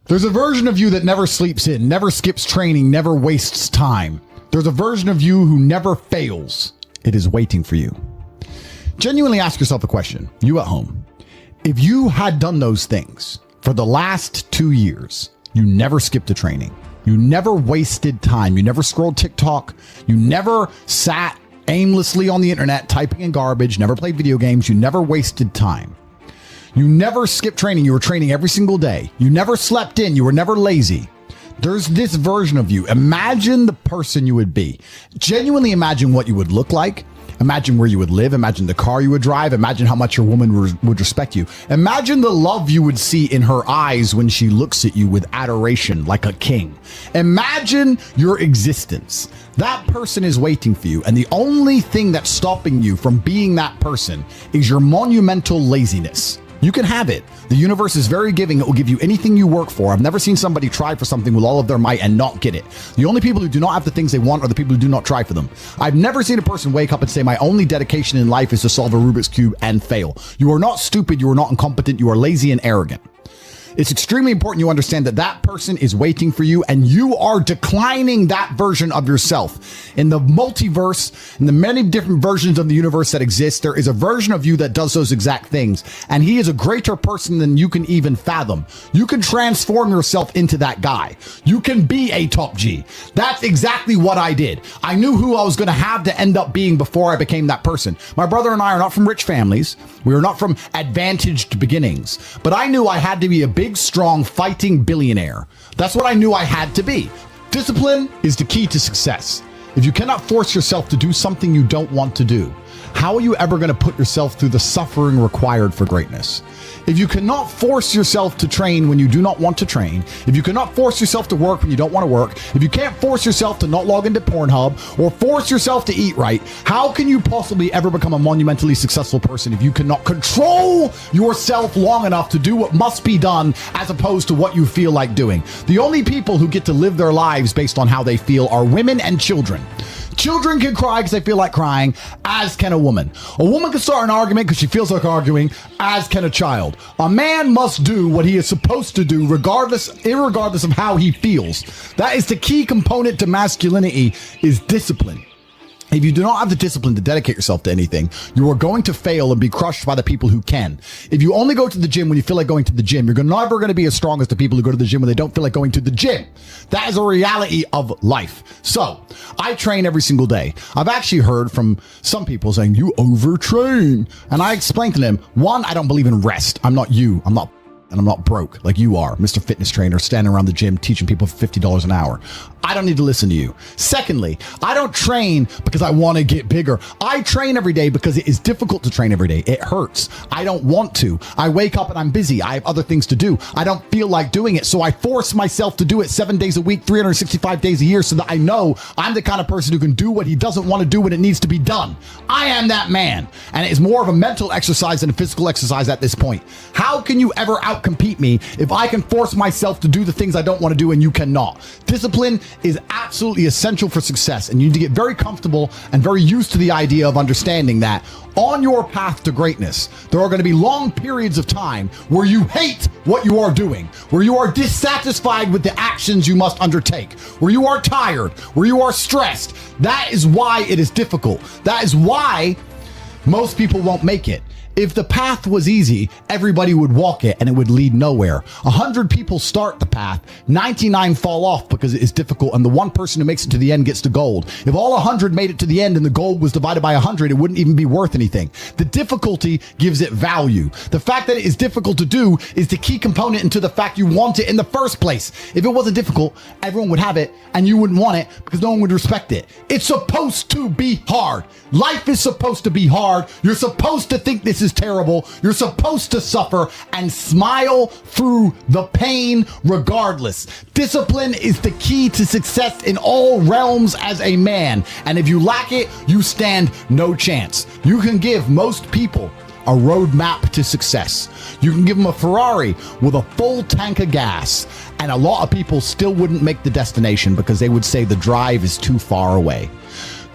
There's a version of you that never sleeps in, never skips training, never wastes time. There's a version of you who never fails. It is waiting for you. Genuinely ask yourself a question, you at home. If you had done those things for the last 2 years, you never skipped a training, you never wasted time, you never scrolled TikTok, you never sat aimlessly on the internet typing in garbage, never played video games, you never wasted time. You never skipped training. You were training every single day. You never slept in. You were never lazy. There's this version of you. Imagine the person you would be. Genuinely imagine what you would look like. Imagine where you would live. Imagine the car you would drive. Imagine how much your woman would respect you. Imagine the love you would see in her eyes when she looks at you with adoration like a king. Imagine your existence. That person is waiting for you. And the only thing that's stopping you from being that person is your monumental laziness. You can have it. The universe is very giving. It will give you anything you work for. I've never seen somebody try for something with all of their might and not get it. The only people who do not have the things they want are the people who do not try for them. I've never seen a person wake up and say, my only dedication in life is to solve a Rubik's Cube and fail. You are not stupid. You are not incompetent. You are lazy and arrogant. It's extremely important you understand that that person is waiting for you and you are declining that version of yourself. In the multiverse, in the many different versions of the universe that exist, there is a version of you that does those exact things. And he is a greater person than you can even fathom. You can transform yourself into that guy. You can be a top G. That's exactly what I did. I knew who I was going to have to end up being before I became that person. My brother and I are not from rich families. We are not from advantaged beginnings. But I knew I had to be a big, strong, fighting billionaire. That's what I knew I had to be. Discipline is the key to success. If you cannot force yourself to do something you don't want to do, how are you ever going to put yourself through the suffering required for greatness? If you cannot force yourself to train when you do not want to train, if you cannot force yourself to work when you don't want to work, if you can't force yourself to not log into Pornhub or force yourself to eat right, how can you possibly ever become a monumentally successful person if you cannot control yourself long enough to do what must be done as opposed to what you feel like doing? The only people who get to live their lives based on how they feel are women and children. Children can cry because they feel like crying, as can a woman. A woman can start an argument because she feels like arguing, as can a child. A man must do what he is supposed to do irregardless of how he feels. That is the key component to masculinity, is discipline. If you do not have the discipline to dedicate yourself to anything, you are going to fail and be crushed by the people who can. If you only go to the gym when you feel like going to the gym, you're never going to be as strong as the people who go to the gym when they don't feel like going to the gym. That is a reality of life. So I train every single day. I've actually heard from some people saying, you overtrain. And I explained to them, one, I don't believe in rest. I'm not you. And I'm not broke like you are, Mr. Fitness Trainer, standing around the gym teaching people for $50 an hour. I don't need to listen to you. Secondly, I don't train because I want to get bigger. I train every day because it is difficult to train every day. It hurts. I don't want to. I wake up and I'm busy. I have other things to do. I don't feel like doing it. So I force myself to do it 7 days a week, 365 days a year, so that I know I'm the kind of person who can do what he doesn't want to do when it needs to be done. I am that man. And it is more of a mental exercise than a physical exercise at this point. How can you ever outcompete me if I can force myself to do the things I don't want to do and you cannot? Discipline is absolutely essential for success, and you need to get very comfortable and very used to the idea of understanding that on your path to greatness, there are going to be long periods of time where you hate what you are doing, where you are dissatisfied with the actions you must undertake, where you are tired, where you are stressed. That is why it is difficult. That is why most people won't make it. If the path was easy, everybody would walk it and it would lead nowhere. 100 people start the path, 99 fall off because it is difficult, and the one person who makes it to the end gets the gold. If all 100 made it to the end and the gold was divided by 100, it wouldn't even be worth anything. The difficulty gives it value. The fact that it is difficult to do is the key component into the fact you want it in the first place. If it wasn't difficult, everyone would have it and you wouldn't want it because no one would respect it. It's supposed to be hard. Life is supposed to be hard. You're supposed to think this is terrible. You're supposed to suffer and smile through the pain regardless. Discipline is the key to success in all realms as a man. And if you lack it, you stand no chance. You can give most people a roadmap to success. You can give them a Ferrari with a full tank of gas, and a lot of people still wouldn't make the destination because they would say the drive is too far away.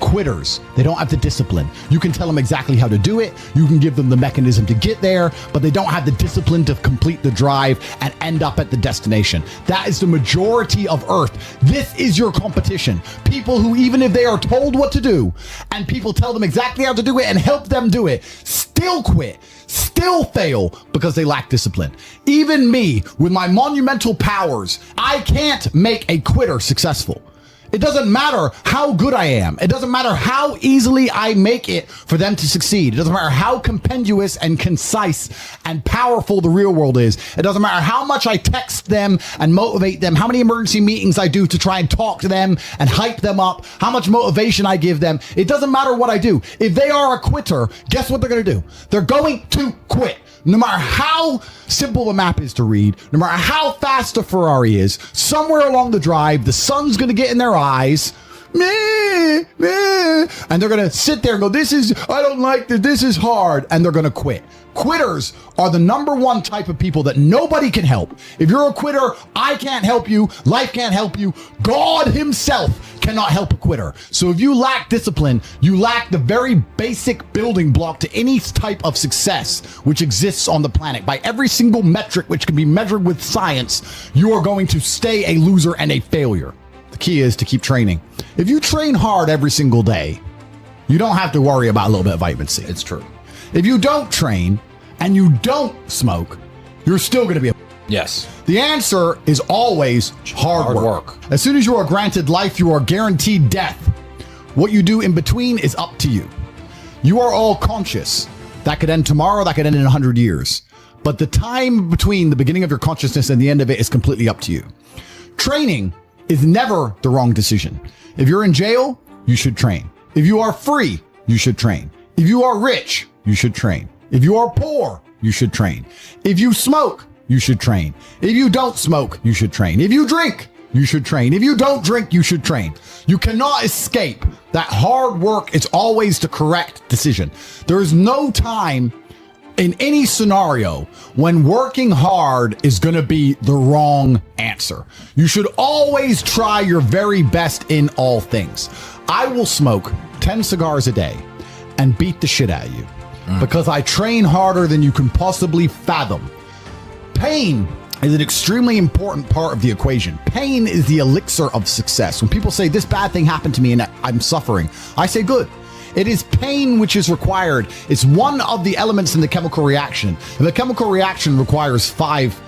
quitters. They don't have the discipline. You can tell them exactly how to do it. You can give them the mechanism to get there, but they don't have the discipline to complete the drive and end up at the destination. That is the majority of Earth. This is your competition. People who, even if they are told what to do and people tell them exactly how to do it and help them do it, still quit, still fail because they lack discipline. Even me, with my monumental powers, I can't make a quitter successful. It doesn't matter how good I am. It doesn't matter how easily I make it for them to succeed. It doesn't matter how compendious and concise and powerful the real world is. It doesn't matter how much I text them and motivate them, how many emergency meetings I do to try and talk to them and hype them up, how much motivation I give them. It doesn't matter what I do. If they are a quitter, guess what they're going to do? They're going to quit. No matter how simple the map is to read, no matter how fast the Ferrari is, somewhere along the drive, the sun's going to get in their eyes, and they're going to sit there and go, I don't like this, this is hard, and they're going to quit. Quitters are the number one type of people that nobody can help. If you're a quitter, I can't help you, life can't help you, God himself cannot help a quitter. So if you lack discipline, you lack the very basic building block to any type of success which exists on the planet. By every single metric which can be measured with science, you are going to stay a loser and a failure. The key is to keep training. If you train hard every single day, you don't have to worry about a little bit of vitamin C. It's true. If you don't train and you don't smoke, you're still going to be a... Yes. The answer is always hard work. As soon as you are granted life, you are guaranteed death. What you do in between is up to you. You are all conscious. That could end tomorrow, that could end in 100 years. But the time between the beginning of your consciousness and the end of it is completely up to you. Training is never the wrong decision. If you're in jail, you should train. If you are free, you should train. If you are rich, you should train. If you are poor, you should train. If you smoke, you should train. If you don't smoke, you should train. If you drink, you should train. If you don't drink, you should train. You cannot escape that hard work is always the correct decision. There is no time in any scenario when working hard is going to be the wrong answer. You should always try your very best in all things. I will smoke 10 cigars a day and beat the shit out of you because I train harder than you can possibly fathom. Pain is an extremely important part of the equation. Pain is the elixir of success. When people say this bad thing happened to me and I'm suffering, I say good. It is pain which is required. It's one of the elements in the chemical reaction. And the chemical reaction requires 5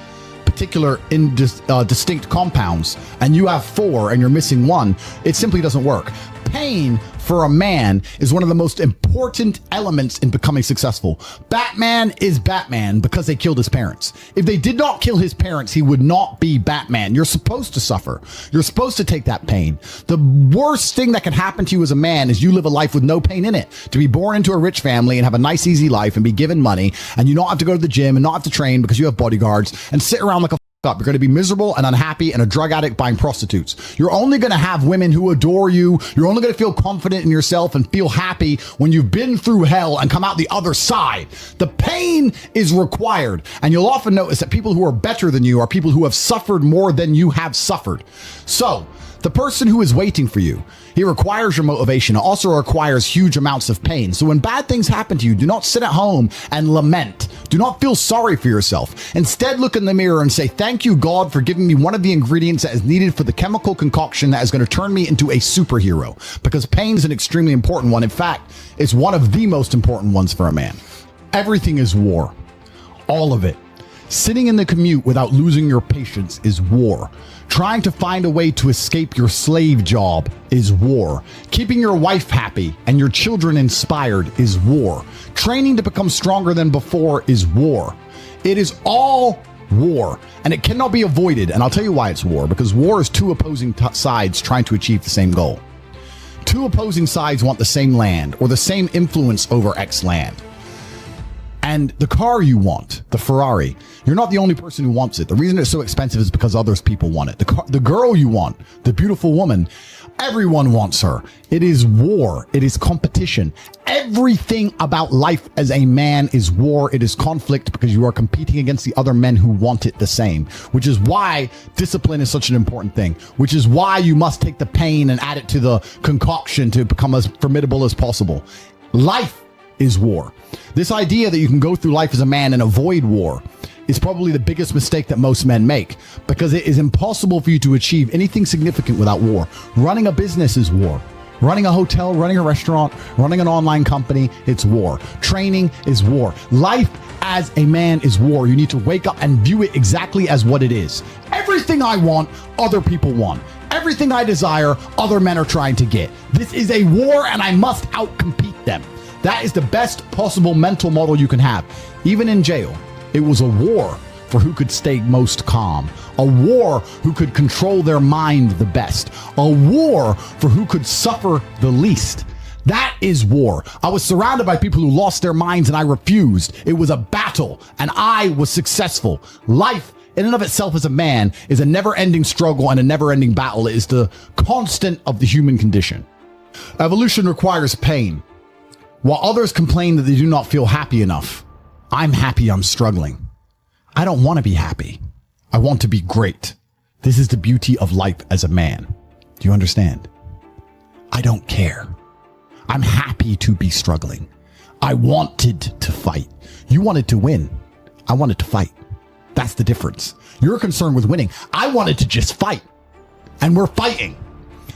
particular distinct compounds, and you have 4 and you're missing 1. It simply doesn't work. Pain for a man is one of the most important elements in becoming successful. Batman is Batman because they killed his parents. If they did not kill his parents, he would not be Batman. You're supposed to suffer. You're supposed to take that pain. The worst thing that can happen to you as a man is you live a life with no pain in it. To be born into a rich family and have a nice, easy life and be given money, and you don't have to go to the gym and not have to train because you have bodyguards and sit around like a up. You're going to be miserable and unhappy and a drug addict buying prostitutes. You're only going to have women who adore you. You're only going to feel confident in yourself and feel happy when you've been through hell and come out the other side. The pain is required. And you'll often notice that people who are better than you are people who have suffered more than you have suffered. So the person who is waiting for you, he requires your motivation. It also requires huge amounts of pain. So when bad things happen to you, do not sit at home and lament. Do not feel sorry for yourself. Instead, look in the mirror and say, thank you, God, for giving me one of the ingredients that is needed for the chemical concoction that is going to turn me into a superhero. Because pain is an extremely important one. In fact, it's one of the most important ones for a man. Everything is war. All of it. Sitting in the commute without losing your patience is war. Trying to find a way to escape your slave job is war. Keeping your wife happy and your children inspired is war. Training to become stronger than before is war. It is all war, and it cannot be avoided. And I'll tell you why it's war, because war is 2 opposing sides trying to achieve the same goal. 2 opposing sides want the same land or the same influence over X land. And the car you want, the Ferrari, you're not the only person who wants it. The reason it's so expensive is because others people want it. The girl you want, the beautiful woman, Everyone wants her. It is war. It is competition. Everything about life as a man is war. It is conflict because you are competing against the other men who want it the same, which is why discipline is such an important thing, which is why you must take the pain and add it to the concoction to become as formidable as possible. Life is war. This idea that you can go through life as a man and avoid war is probably the biggest mistake that most men make, because it is impossible for you to achieve anything significant without war. Running a business is war. Running a hotel, running a restaurant, running an online company, it's war. Training is war. Life as a man is war. You need to wake up and view it exactly as what it is. Everything I want, other people want. Everything I desire, other men are trying to get. This is a war and I must outcompete them. That is the best possible mental model you can have. Even in jail, it was a war for who could stay most calm, a war who could control their mind the best, a war for who could suffer the least. That is war. I was surrounded by people who lost their minds and I refused. It was a battle and I was successful. Life in and of itself as a man is a never-ending struggle and a never-ending battle. It is the constant of the human condition. Evolution requires pain. While others complain that they do not feel happy enough, I'm happy I'm struggling. I don't want to be happy. I want to be great. This is the beauty of life as a man. Do you understand? I don't care. I'm happy to be struggling. I wanted to fight. You wanted to win. I wanted to fight. That's the difference. You're concerned with winning. I wanted to just fight. And we're fighting.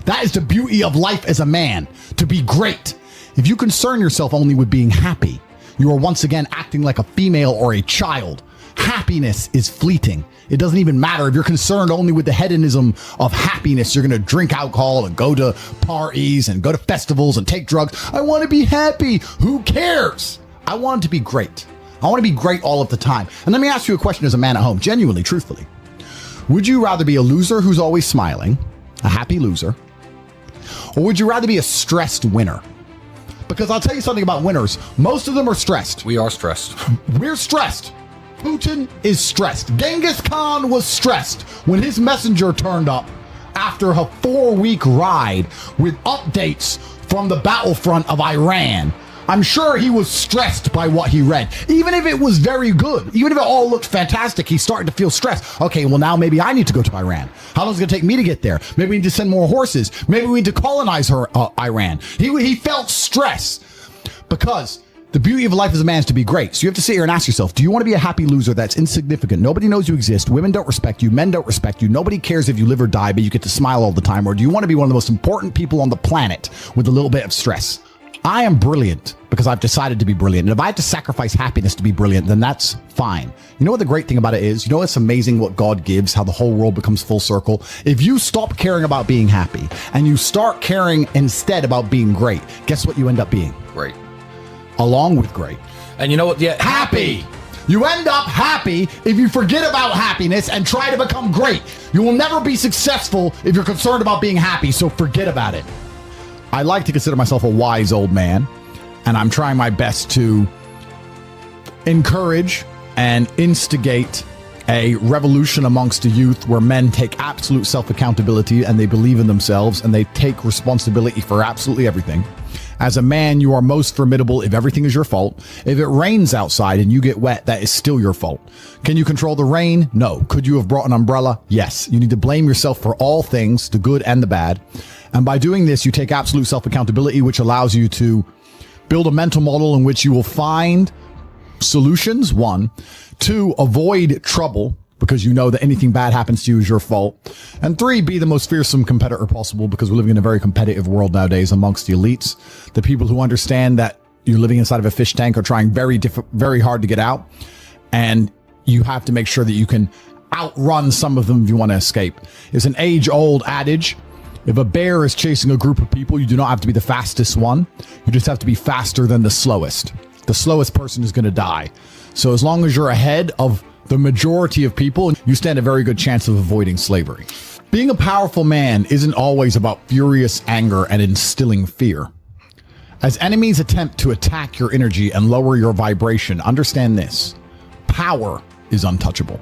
That is the beauty of life as a man, to be great. If you concern yourself only with being happy, you are once again acting like a female or a child. Happiness is fleeting. It doesn't even matter if you're concerned only with the hedonism of happiness. You're going to drink alcohol and go to parties and go to festivals and take drugs. I want to be happy. Who cares? I want it to be great. I want to be great all of the time. And let me ask you a question as a man at home, genuinely, truthfully. Would you rather be a loser who's always smiling, a happy loser, or would you rather be a stressed winner? Because I'll tell you something about winners. Most of them are stressed. We are stressed. We're stressed. Putin is stressed. Genghis Khan was stressed when his messenger turned up after a 4-week ride with updates from the battlefront of Iran. I'm sure he was stressed by what he read. Even if it was very good, even if it all looked fantastic, he's starting to feel stressed. Okay, well now maybe I need to go to Iran. How long is it going to take me to get there? Maybe we need to send more horses. Maybe we need to colonize Iran. He felt stress because the beauty of life as a man is to be great. So you have to sit here and ask yourself, do you want to be a happy loser that's insignificant? Nobody knows you exist. Women don't respect you. Men don't respect you. Nobody cares if you live or die, but you get to smile all the time. Or do you want to be one of the most important people on the planet with a little bit of stress? I am brilliant because I've decided to be brilliant. And if I have to sacrifice happiness to be brilliant, then that's fine. You know what the great thing about it is? You know what's amazing what God gives, how the whole world becomes full circle? If you stop caring about being happy and you start caring instead about being great, guess what you end up being? Great. Along with great. And you know what? Yeah, happy. You end up happy if you forget about happiness and try to become great. You will never be successful if you're concerned about being happy, so forget about it. I like to consider myself a wise old man, and I'm trying my best to encourage and instigate a revolution amongst the youth where men take absolute self-accountability and they believe in themselves and they take responsibility for absolutely everything. As a man, you are most formidable if everything is your fault. If it rains outside and you get wet, that is still your fault. Can you control the rain? No. Could you have brought an umbrella? Yes. You need to blame yourself for all things, the good and the bad. And by doing this, you take absolute self-accountability, which allows you to build a mental model in which you will find solutions, 1. 2, avoid trouble, because you know that anything bad happens to you is your fault. And 3, be the most fearsome competitor possible, because we're living in a very competitive world nowadays amongst the elites. The people who understand that you're living inside of a fish tank are trying very hard to get out. And you have to make sure that you can outrun some of them if you want to escape. It's an age-old adage. If a bear is chasing a group of people, you do not have to be the fastest one. You just have to be faster than the slowest. The slowest person is going to die. So as long as you're ahead of the majority of people, you stand a very good chance of avoiding slavery. Being a powerful man isn't always about furious anger and instilling fear. As enemies attempt to attack your energy and lower your vibration, understand this. Power is untouchable.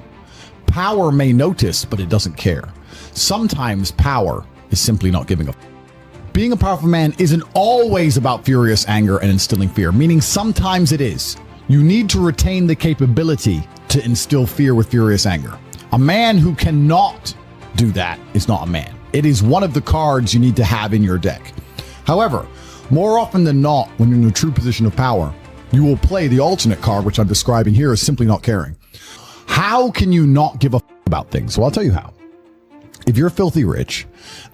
Power may notice, but it doesn't care. Sometimes power is simply not giving a f***. being a powerful man isn't always about furious anger and instilling fear, meaning sometimes it is. You need to retain the capability to instill fear with furious anger. A man who cannot do that is not a man. It is one of the cards you need to have in your deck. However, more often than not, when you're in a true position of power, you will play the alternate card, which I'm describing here as simply not caring. How can you not give a about things? Well, I'll tell you how. If you're filthy rich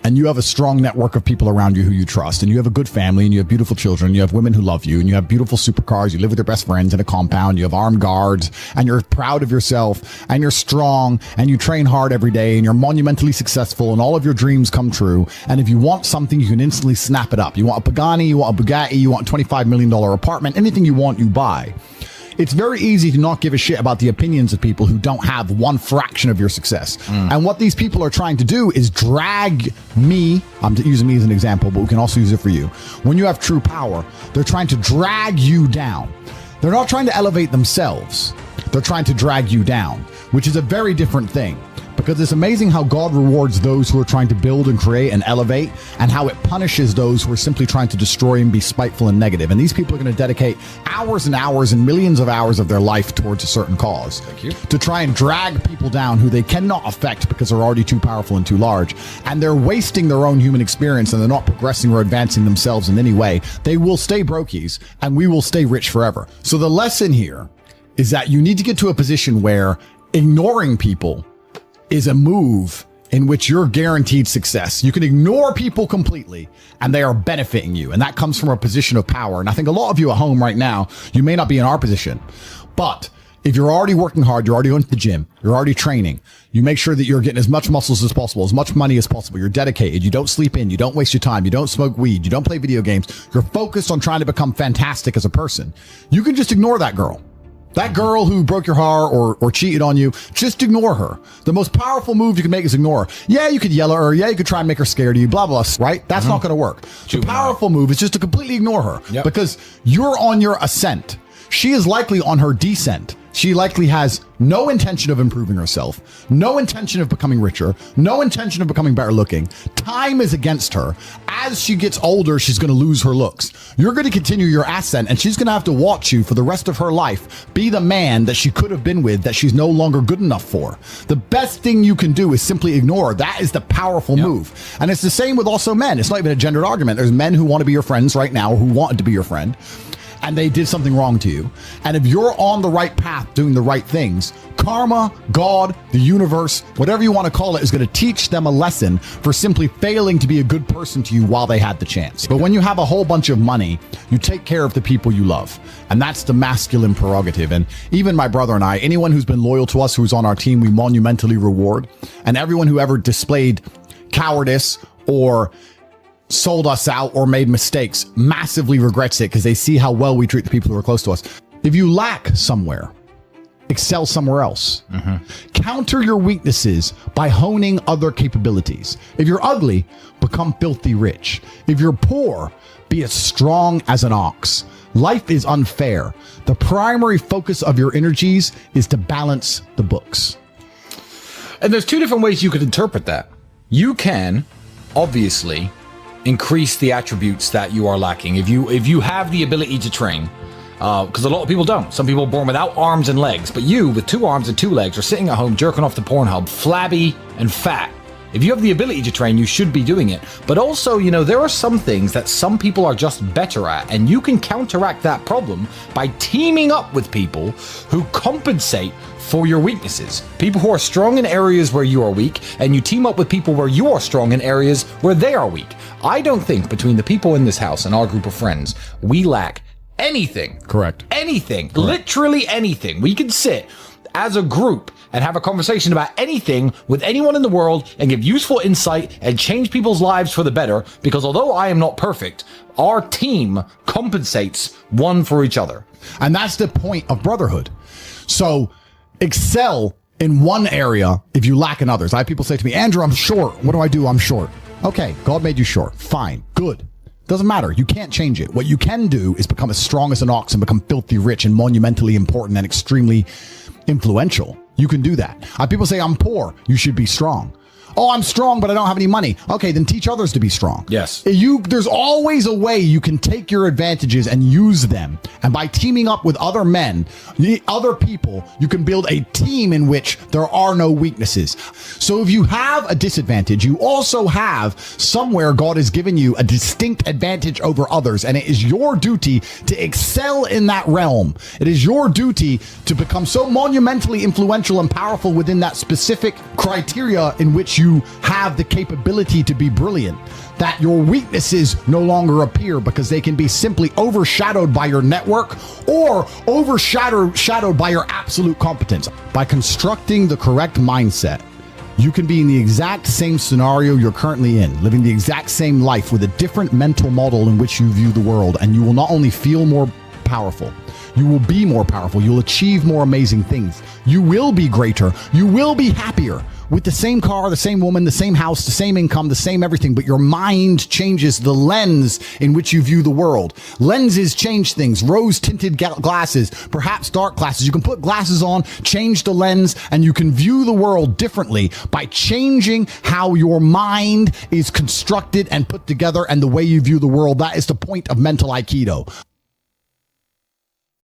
and you have a strong network of people around you who you trust, and you have a good family, and you have beautiful children, you have women who love you, and you have beautiful supercars, you live with your best friends in a compound, you have armed guards, and you're proud of yourself, and you're strong, and you train hard every day, and you're monumentally successful, and all of your dreams come true. And if you want something, you can instantly snap it up. You want a Pagani, you want a Bugatti, you want a $25 million apartment, anything you want, you buy. It's very easy to not give a shit about the opinions of people who don't have one fraction of your success. And what these people are trying to do is drag me, I'm using me as an example, but we can also use it for you. When you have true power, they're trying to drag you down. They're not trying to elevate themselves. They're trying to drag you down, which is a very different thing. Because it's amazing how God rewards those who are trying to build and create and elevate, and how it punishes those who are simply trying to destroy and be spiteful and negative. And these people are going to dedicate hours and hours and millions of hours of their life towards a certain cause. Thank you. To try and drag people down who they cannot affect because they're already too powerful and too large. And they're wasting their own human experience, and they're not progressing or advancing themselves in any way. They will stay brokies, and we will stay rich forever. So the lesson here is that you need to get to a position where ignoring people is a move in which you're guaranteed success. You can ignore people completely and they are benefiting you. And that comes from a position of power. And I think a lot of you at home right now, you may not be in our position, but if you're already working hard, you're already going to the gym, you're already training, you make sure that you're getting as much muscles as possible, as much money as possible. You're dedicated. You don't sleep in. You don't waste your time. You don't smoke weed. You don't play video games. You're focused on trying to become fantastic as a person. You can just ignore that girl. That girl who broke your heart or cheated on you, just ignore her. The most powerful move you can make is ignore her. Yeah, you could yell at her. Yeah, you could try and make her scared of you, blah, blah, right? That's not going to work. The powerful move is just to completely ignore her because you're on your ascent. She is likely on her descent. She likely has no intention of improving herself, no intention of becoming richer, no intention of becoming better looking. Time is against her. As she gets older, she's going to lose her looks. You're going to continue your ascent, and she's going to have to watch you for the rest of her life be the man that she could have been with that she's no longer good enough for. The best thing you can do is simply ignore. That is the powerful move. And it's the same with also men. It's not even a gendered argument. There's men who want to be your friends right now, who wanted to be your friend, and they did something wrong to you. And if you're on the right path doing the right things, karma, God, the universe, whatever you want to call it, is going to teach them a lesson for simply failing to be a good person to you while they had the chance. But when you have a whole bunch of money, you take care of the people you love. And that's the masculine prerogative. And even my brother and I, anyone who's been loyal to us, who's on our team, we monumentally reward. And everyone who ever displayed cowardice or sold us out or made mistakes massively regrets it because they see how well we treat the people who are close to us. If you lack somewhere, excel somewhere else. Counter your weaknesses by honing other capabilities. If you're ugly, become filthy rich. If you're poor, be as strong as an ox. Life is unfair. The primary focus of your energies is to balance the books. And there's two different ways you could interpret that. You can, obviously, increase the attributes that you are lacking. If you have the ability to train, because a lot of people don't. Some people are born without arms and legs, but you, with 2 arms and 2 legs, are sitting at home jerking off the Pornhub, flabby and fat. If you have the ability to train, you should be doing it. But also, there are some things that some people are just better at, and you can counteract that problem by teaming up with people who compensate for your weaknesses. People who are strong in areas where you are weak, and you team up with people where you are strong in areas where they are weak. I don't think between the people in this house and our group of friends, we lack anything. Correct. Anything. Correct. Literally anything. We can sit as a group and have a conversation about anything with anyone in the world and give useful insight and change people's lives for the better, because although I am not perfect, our team compensates one for each other. And that's the point of brotherhood. So excel in one area if you lack in others. I have people say to me, Andrew, I'm short. What do I do? I'm short. Okay, God made you short. Fine. Good. Doesn't matter. You can't change it. What you can do is become as strong as an ox and become filthy rich and monumentally important and extremely influential. You can do that. People say, I'm poor. You should be strong. Oh, I'm strong, but I don't have any money. Okay, then teach others to be strong. Yes. There's always a way you can take your advantages and use them. And by teaming up with other men, other people, you can build a team in which there are no weaknesses. So if you have a disadvantage, you also have somewhere God has given you a distinct advantage over others. And it is your duty to excel in that realm. It is your duty to become so monumentally influential and powerful within that specific criteria in which you have the capability to be brilliant, that your weaknesses no longer appear because they can be simply overshadowed by your network or overshadowed by your absolute competence. By constructing the correct mindset, you can be in the exact same scenario you're currently in, living the exact same life with a different mental model in which you view the world, and you will not only feel more powerful, you will be more powerful, you'll achieve more amazing things, you will be greater, you will be happier. With the same car, the same woman, the same house, the same income, the same everything, but your mind changes the lens in which you view the world. Lenses change things. Rose-tinted glasses, perhaps dark glasses. You can put glasses on, change the lens, and you can view the world differently by changing how your mind is constructed and put together and the way you view the world. That is the point of mental Aikido.